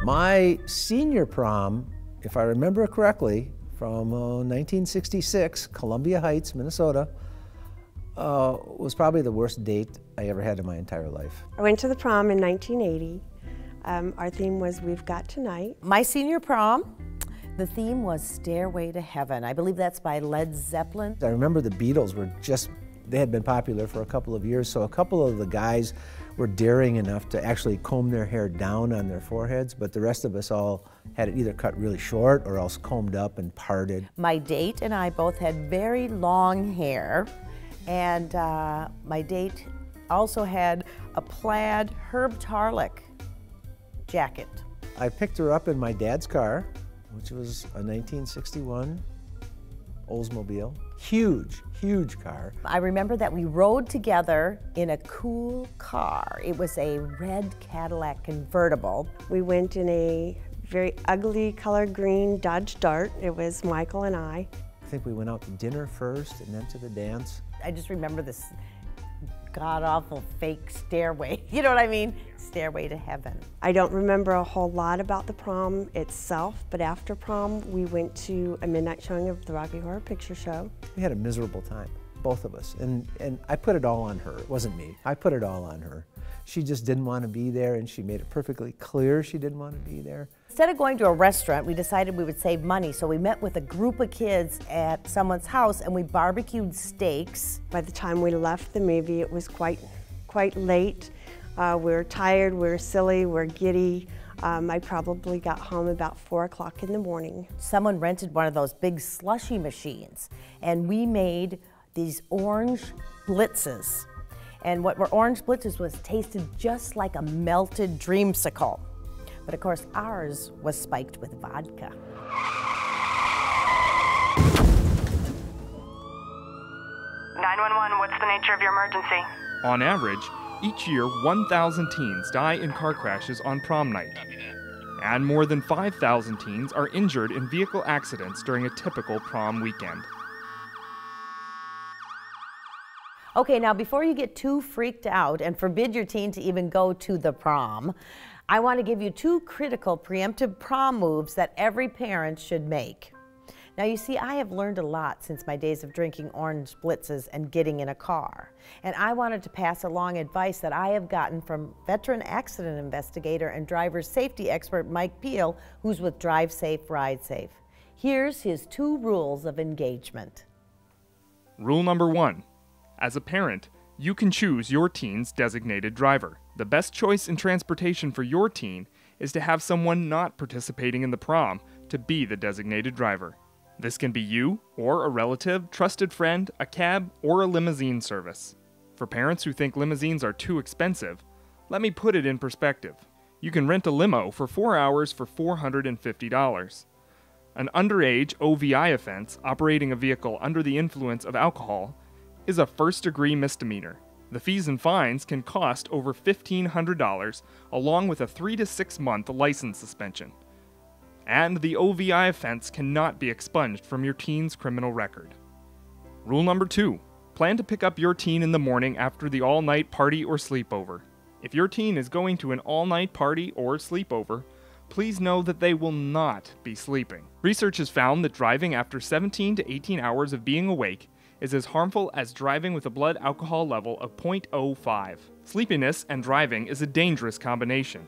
My senior prom, if I remember correctly, from 1966, Columbia Heights, Minnesota, was probably the worst date I ever had in my entire life. I went to the prom in 1980. Our theme was We've Got Tonight. My senior prom, the theme was Stairway to Heaven. I believe that's by Led Zeppelin. I remember the Beatles were they had been popular for a couple of years, so a couple of the guys were daring enough to actually comb their hair down on their foreheads, but the rest of us all had it either cut really short or else combed up and parted. My date and I both had very long hair, and my date also had a plaid Herb Tarlick jacket. I picked her up in my dad's car, which was a 1961 Oldsmobile. Huge, huge car. I remember that we rode together in a cool car. It was a red Cadillac convertible. We went in a very ugly color green Dodge Dart. It was Michael and I. I think we went out to dinner first and then to the dance. I just remember this god-awful fake stairway, you know what I mean? Stairway to Heaven. I don't remember a whole lot about the prom itself, but after prom, we went to a midnight showing of the Rocky Horror Picture Show. We had a miserable time, both of us, and I put it all on her. It wasn't me. I put it all on her. She just didn't want to be there, and she made it perfectly clear she didn't want to be there. Instead of going to a restaurant, we decided we would save money, so we met with a group of kids at someone's house and we barbecued steaks. By the time we left the movie, it was quite late. We were tired, we were silly, we were giddy. I probably got home about 4 o'clock in the morning. Someone rented one of those big slushy machines, and we made these orange blitzes. And what were orange blitzes was tasted just like a melted dreamsicle. But of course, ours was spiked with vodka. 911, what's the nature of your emergency? On average, each year 1,000 teens die in car crashes on prom night. And more than 5,000 teens are injured in vehicle accidents during a typical prom weekend. Okay, now before you get too freaked out and forbid your teen to even go to the prom, I want to give you 2 critical preemptive prom moves that every parent should make. Now you see, I have learned a lot since my days of drinking orange blitzes and getting in a car. And I wanted to pass along advice that I have gotten from veteran accident investigator and driver safety expert Mike Peel, who's with Drive Safe, Ride Safe. Here's his 2 rules of engagement. Rule number 1. As a parent, you can choose your teen's designated driver. The best choice in transportation for your teen is to have someone not participating in the prom to be the designated driver. This can be you, or a relative, trusted friend, a cab, or a limousine service. For parents who think limousines are too expensive, let me put it in perspective. You can rent a limo for 4 hours for $450. An underage OVI offense, operating a vehicle under the influence of alcohol, is a first-degree misdemeanor. The fees and fines can cost over $1,500, along with a 3 to 6 month license suspension. And the OVI offense cannot be expunged from your teen's criminal record. Rule number 2. Plan to pick up your teen in the morning after the all-night party or sleepover. If your teen is going to an all-night party or sleepover, please know that they will not be sleeping. Research has found that driving after 17 to 18 hours of being awake is as harmful as driving with a blood alcohol level of 0.05. Sleepiness and driving is a dangerous combination.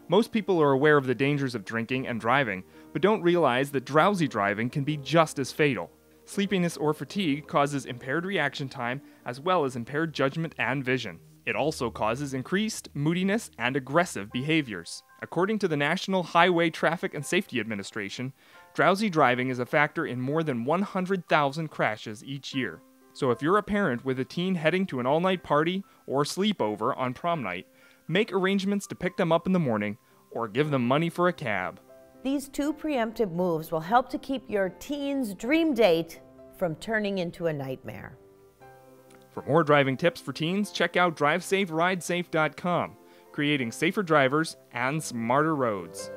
Most people are aware of the dangers of drinking and driving, but don't realize that drowsy driving can be just as fatal. Sleepiness or fatigue causes impaired reaction time as well as impaired judgment and vision. It also causes increased moodiness and aggressive behaviors. According to the National Highway Traffic and Safety Administration, drowsy driving is a factor in more than 100,000 crashes each year. So if you're a parent with a teen heading to an all-night party or sleepover on prom night, make arrangements to pick them up in the morning or give them money for a cab. These 2 preemptive moves will help to keep your teen's dream date from turning into a nightmare. For more driving tips for teens, check out DriveSafeRideSafe.com, creating safer drivers and smarter roads.